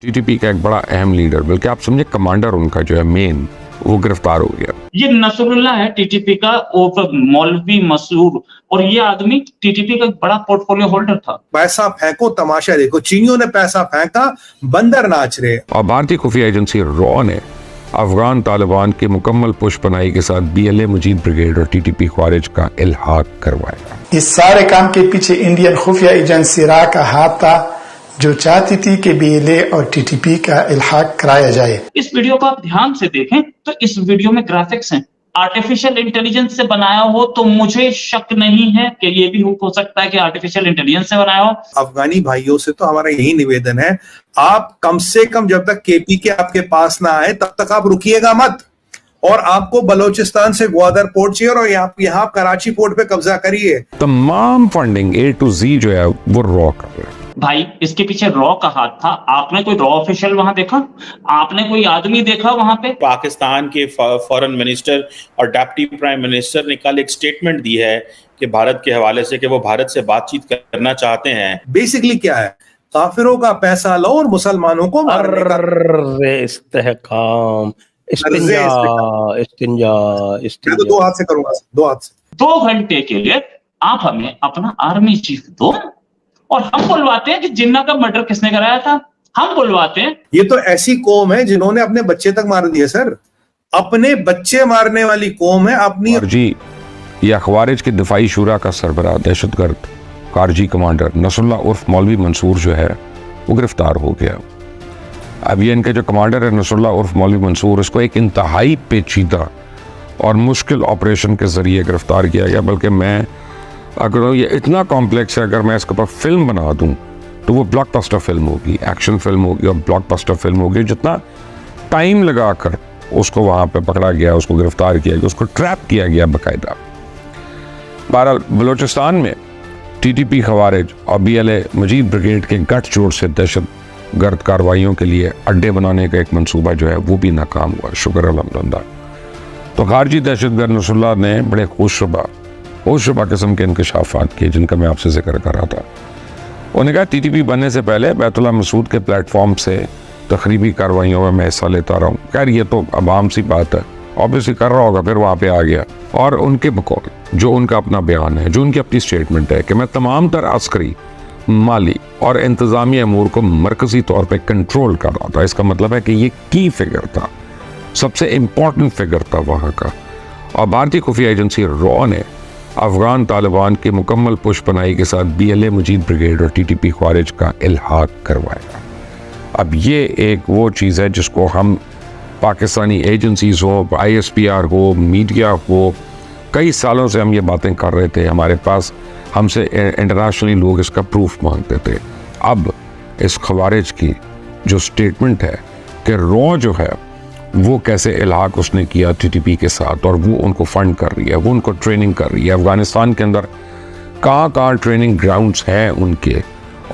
TTP का एक बड़ा अहम लीडर, बल्कि आप समझे कमांडर उनका जो है मेन, वो गिरफ्तार हो गया। ये नसरुल्लाह है टीटीपी का मौलवी मसूर, और ये आदमी टीटीपी का एक बड़ा पोर्टफोलियो होल्डर था। पैसा फेंको, तमाशा देखो, चीनियों ने पैसा फेंका, बंदर नाच रहे। और भारतीय खुफिया एजेंसी रॉ ने अफगान तालिबान के मुकम्मल पुष्पनाई के साथ बीएलए मुजीब ब्रिगेड और टीटीपी ख्वारिज का इल्हाक करवाया। इस सारे काम के पीछे इंडियन खुफिया एजेंसी रॉ का हाथ था, जो चाहती थी कि बीएलए और टीटीपी का इल्हाक कराया जाए। इस वीडियो को आप ध्यान से देखें तो इस वीडियो में ग्राफिक्स हैं, आर्टिफिशियल इंटेलिजेंस से बनाया हो, तो मुझे शक नहीं है कि ये भी हो सकता है कि आर्टिफिशियल इंटेलिजेंस से बनाया हो। अफगानी भाइयों से तो हमारा यही निवेदन है, आप कम से कम जब तक केपी के आपके पास ना आए तब तक आप रुकिएगा मत, और आपको बलोचिस्तान से ग्वादर पोर्ट चाहिए और यहाँ कराची पोर्ट पे कब्जा करिए। तमाम फंडिंग A to Z जो है वो रॉ कर रहे हैं। भाई इसके पीछे रॉ का हाथ था। आपने कोई रॉ ऑफिशियल वहां देखा? आपने कोई आदमी देखा वहां पे? पाकिस्तान के फॉरेन मिनिस्टर और डिप्टी प्राइम मिनिस्टर ने कल एक स्टेटमेंट दी है कि भारत के हवाले से कि वो भारत से बातचीत करना चाहते हैं। बेसिकली क्या है, काफिरों का पैसा लो और मुसलमानों को मारने का इस्तेहकाम, मैं तो दो हाथ से करूंगा, दो हाथ से। 2 घंटे के लिए आप हमें अपना आर्मी चीफ दो, और हम बुलवाते हैं कि जिन्ना का मर्डर किसने कराया था, हम बुलवाते हैं। ये तो ऐसी कौम है जिन्होंने अपने बच्चे तक मार दिए सर, अपने बच्चे मारने वाली कौम है अपनी। कारजी या ख्वारिज के दिफाई शुरा का सरबराह दहशतगर्द कारजी कमांडर नसरुल्लाह उर्फ मौलवी मंसूर जो है वो गिरफ्तार हो गया। अब ये इनके जो कमांडर है नसरुल्लाह उर्फ मौलवी मंसूर, इसको एक इंतहाई पेचीदा और मुश्किल ऑपरेशन के जरिए गिरफ्तार किया गया। बल्कि मैं अगर ये इतना कॉम्प्लेक्स है, अगर मैं इसके ऊपर फिल्म बना दूं तो वो ब्लॉकबस्टर फिल्म होगी, एक्शन फिल्म होगी और ब्लॉकबस्टर फिल्म होगी। जितना टाइम लगाकर उसको वहाँ पे पकड़ा गया, उसको गिरफ्तार किया गया, उसको ट्रैप किया गया बाकायदा। बहरहाल बलोचिस्तान में टीटीपी ख्वारिज और बीएलए मुजीब ब्रिगेड के गठजोड़ से दहशत गर्द कार्रवाइयों के लिए अड्डे बनाने का एक मंसूबा जो है वो भी नाकाम हुआ, शुक्र अल्हम्दुलिल्लाह। तो खारजी दहशतगर्द नसरुल्लाह ने बड़े होशरुबा किस्म के इंकशाफात किए, जिनका मैं आपसे जिक्र कर रहा था। उन्होंने कहा टीटीपी बनने से पहले बैतुल्लाह मसूद के प्लेटफॉर्म से तखरीबी कार्रवाइयों में मैं हिस्सा लेता रहा हूँ। खैर ये तो अब आम सी बात है, ऑब्वियसली कर रहा होगा, फिर वहाँ पे आ गया। और उनके बकौल जो उनका अपना बयान है, जो उनकी अपनी स्टेटमेंट है कि मैं तमाम तर अस्करी, माली और इंतजामी अमूर को मरकजी तौर पर कंट्रोल कर रहा था। इसका मतलब है कि ये की फिगर था, सबसे इम्पोर्टेंट फिगर था वहाँ का। और भारतीय खुफिया एजेंसी रॉ ने अफगान तालिबान के मुकम्मल पुष्पनाई के साथ बीएलए मुजीब ब्रिगेड और टीटीपी ख्वारिज का इल्हाक करवाया। अब ये एक वो चीज़ है जिसको हम पाकिस्तानी एजेंसीज हो, ISPR हो, मीडिया हो, कई सालों से हम ये बातें कर रहे थे। हमारे पास हमसे इंटरनेशनली लोग इसका प्रूफ मांगते थे। अब इस ख्वारिज की जो स्टेटमेंट है कि रॉ जो है वो कैसे इल्हाक उसने किया टीटीपी के साथ, और वो उनको फंड कर रही है, वो उनको ट्रेनिंग कर रही है। अफगानिस्तान के अंदर कहाँ ट्रेनिंग ग्राउंड्स हैं उनके,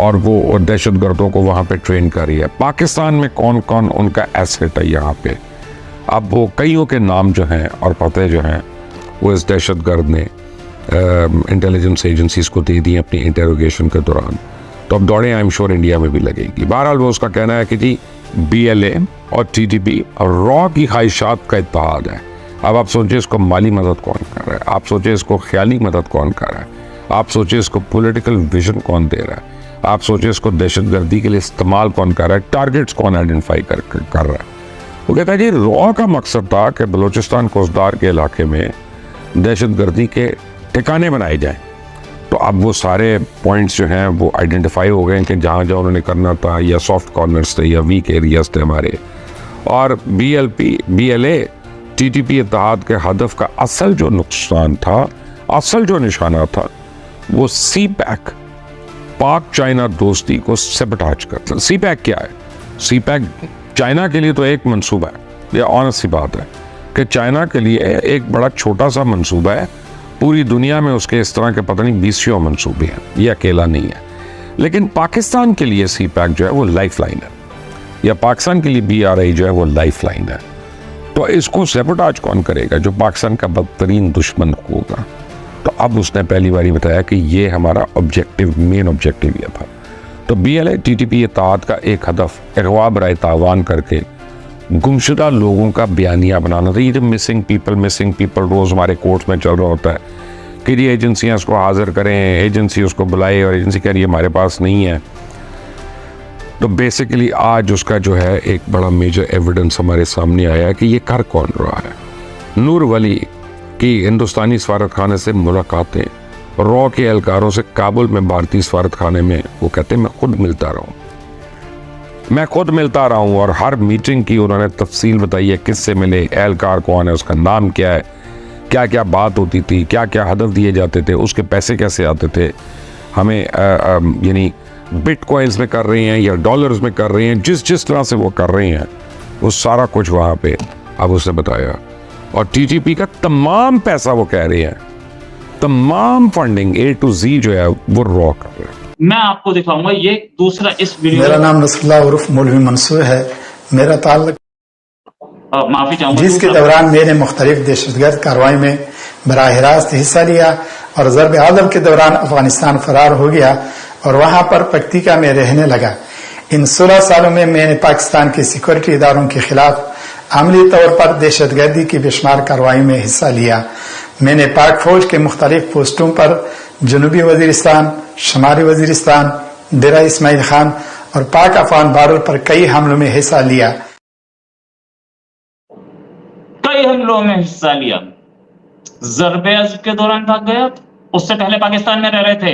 और वो और दहशतगर्दों को वहाँ पे ट्रेन कर रही है। पाकिस्तान में कौन कौन उनका एसेट है यहाँ पे, अब वो कईयों के नाम जो हैं और पते जो हैं वो इस दहशतगर्द ने इंटेलिजेंस एजेंसीज को दे दी अपनी इंटेरोगेशन के दौरान। तो अब दौड़ें आई एम श्योर इंडिया में भी लगेगी। बहरहाल वो उसका कहना है कि जी बीएलए और टीटीपी और रॉ की ख्वाहिशात का इत्तेहाद है। अब आप सोचिए इसको माली मदद कौन कर रहा है, आप सोचिए इसको ख्याली मदद कौन कर रहा है, आप सोचिए इसको पॉलिटिकल विजन कौन दे रहा है, आप सोचिए इसको दहशतगर्दी के लिए इस्तेमाल कौन कर रहा है, टारगेट्स कौन आइडेंटिफाई कर रहा है। वो कहता है जी रॉ का मकसद था कि बलूचिस्तान कोसदार के इलाके में दहशतगर्दी के ठिकाने बनाए जाएं। तो अब वो सारे पॉइंट्स जो हैं वो आइडेंटिफाई हो गए कि जहाँ जहाँ उन्होंने करना था, या सॉफ्ट कॉर्नर्स थे या वीक एरियाज थे हमारे। और बीएलए टीटीपी इत्तेहाद के हदफ का असल जो नुकसान था, असल जो निशाना था, वो CPEC पाक चाइना दोस्ती को सबटाज करता। CPEC क्या है? CPEC चाइना के लिए तो एक मंसूबा है, ये ऑनेस्ट सी बात है कि चाइना के लिए एक बड़ा छोटा सा मंसूबा है। पूरी दुनिया में उसके इस तरह के पता नहीं 20 मंसूबे हैं, ये अकेला नहीं है। लेकिन पाकिस्तान के लिए CPEC जो है वो लाइफ लाइन है, या पाकिस्तान के लिए BRI जो है वो लाइफ लाइन है। तो इसको सबटाज कौन करेगा? जो पाकिस्तान का बदतरीन दुश्मन होगा। तो अब उसने पहली बारी बताया कि ये हमारा ऑब्जेक्टिव, मेन ऑब्जेक्टिव ये था। तो BLA TTP इत्तेहाद का एक हदफ अगवा बराए तावान करके गुमशुदा लोगों का बयानिया बनाना था। ये जो मिसिंग पीपल रोज़ हमारे कोर्ट्स में चल रहा होता है कि ये एजेंसियाँ उसको हाजिर करें, एजेंसी उसको बुलाए और एजेंसी कह रही है हमारे पास नहीं है। तो बेसिकली आज उसका जो है एक बड़ा मेजर एविडेंस हमारे सामने आया है कि ये कर कौन रहा है। नूर वली की हिंदुस्तानी सफारत खाने से मुलाकातें, रॉ के एहलकारों से काबुल में भारतीय सफारत खाने में, वो कहते हैं मैं खुद मिलता रहा हूँ और हर मीटिंग की उन्होंने तफसील बताई है, किससे मिले, एहलकार कौन है, उसका नाम क्या है, क्या क्या बात होती थी, क्या क्या हदफ दिए जाते थे, उसके पैसे कैसे आते थे, हमें यानी बिटकॉइंस में कर रहे हैं या डॉलर्स में कर रहे हैं, जिस तरह से वो कर रहे हैं वो सारा कुछ वहाँ पे अब उसने बताया। और TTP का तमाम पैसा वो कह रहे हैं, तमाम फंडिंग A to Z जो है वो रॉ कर रहे हैं। मैं आपको दिखाऊंगा ये दूसरा इस वीडियो। मेरा नाम नसरुल्लाह उर्फ मौलवी मंसूर है। मेरा ताल्लुक माफी चाहूंगा, जिसके दौरान मैंने मुख्तलिफ दहशतगर्द कार्रवाई में बराह रास्त हिस्सा लिया और ज़रब आदम के दौरान अफगानिस्तान फरार हो गया और वहां पर पक्तिका में रहने लगा। इन 16 सालों में मैंने पाकिस्तान के सिक्योरिटी इदारों के खिलाफ अमली तौर पर दहशतगर्दी की बेशुमार कार्रवाई में हिस्सा लिया। मैंने पाक फौज के मुख्तलिफ पोस्टों पर जनूबी वजीरिस्तान, शुमाली वजीरिस्तान, डेरा इस्माइल खान और पाक अफगान बॉर्डर पर कई हमलों में हिस्सा लिया। ज़रबे अज़ब के दौरान भाग गया, उससे पहले पाकिस्तान में रह रहे थे।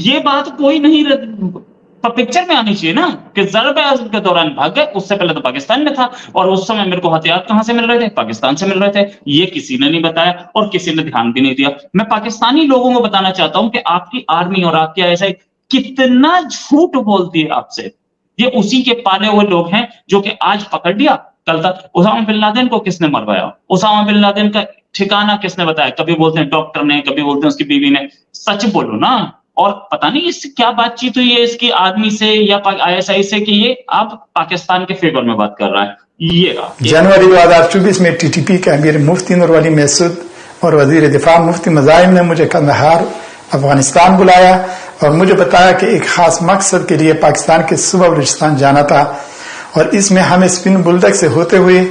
ये बात कोई नहीं पिक्चर में आनी चाहिए ना कि ज़रबे अज़ब के दौरान भाग गए, उससे पहले तो पाकिस्तान में था और उस समय मेरे को हथियार कहां से मिल रहे थे, पाकिस्तान से मिल रहे थे। ये किसी ने नहीं बताया और किसी ने ध्यान भी नहीं दिया। मैं पाकिस्तानी लोगों को बताना चाहता हूं कि आपकी आर्मी और आपकी ISI कितना झूठ बोलती है आपसे। ये उसी के पाले हुए लोग हैं जो कि आज पकड़ लिया, कल तक उसामा बिन लादेन को किसने मरवाया, उसामा बिन लादेन का ठिकाना किसने बताया, कभी बोलते हैं डॉक्टर ने, कभी बोलते हैं उसकी बीवी ने। सच बोलो ना। और पता नहीं इससे क्या बातचीत हुई है इसकी आदमी से या ISI से कि ये अब पाकिस्तान के फेवर में बात कर रहा है। ये जनवरी 2024 में TTP के अमीर मुफ्ती नूर वली महसूद और वजीर दिफा मुफ्ती मज़ाहिम ने मुझे कंदहार अफगानिस्तान बुलाया और मुझे बताया कि एक खास मकसद के लिए पाकिस्तान के सूबा बलूचिस्तान जाना था और इसमें हमें स्पिन बुलडक से होते हुए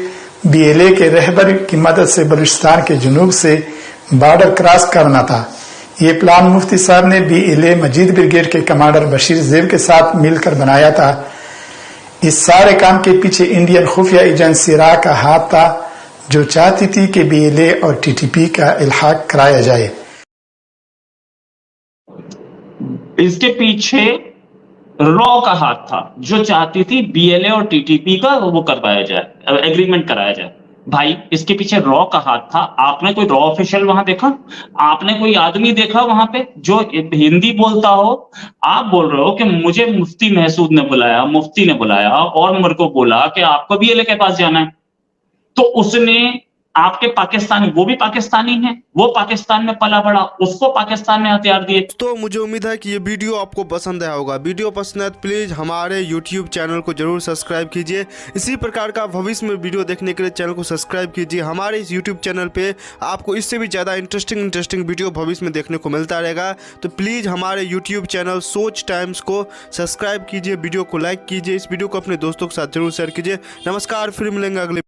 BLA के रहबर की मदद से बलूचिस्तान के जुनूब से बॉर्डर क्रॉस करना था। ये प्लान मुफ्ती साहब ने BLA मजीद ब्रिगेड के कमांडर बशीर ज़ेब के साथ मिलकर बनाया था। इस सारे काम के पीछे इंडियन खुफिया एजेंसी RA का हाथ था, जो चाहती थी कि BLA और TTP का इल्हाक कराया जाए। इसके पीछे रॉ का हाथ था, जो चाहती थी BLA और TTP का वो करवाया जाए, एग्रीमेंट कराया जाए। भाई इसके पीछे रॉ का हाथ था। आपने कोई रॉ ऑफिशियल वहां देखा? आपने कोई आदमी देखा वहां पे जो हिंदी बोलता हो? आप बोल रहे हो कि मुझे मुफ्ती महसूद ने बुलाया, मुफ्ती ने बुलाया और मेरे को बोला कि आपको BLA के पास जाना है। तो उसने आपके पाकिस्तानी, वो भी पाकिस्तानी है, वो पाकिस्तान में पला बड़ा, उसको पाकिस्तान में हथियार दिए। तो मुझे उम्मीद है कि ये वीडियो आपको पसंद आया होगा। वीडियो पसंद है तो प्लीज़ हमारे YouTube चैनल को जरूर सब्सक्राइब कीजिए। इसी प्रकार का भविष्य में वीडियो देखने के लिए चैनल को सब्सक्राइब कीजिए। हमारे इस YouTube चैनल पे आपको इससे भी ज़्यादा इंटरेस्टिंग वीडियो भविष्य में देखने को मिलता रहेगा। तो प्लीज़ हमारे YouTube चैनल सोच टाइम्स को सब्सक्राइब कीजिए, वीडियो को लाइक कीजिए, इस वीडियो को अपने दोस्तों के साथ जरूर शेयर कीजिए। नमस्कार, फिर मिलेंगे अगले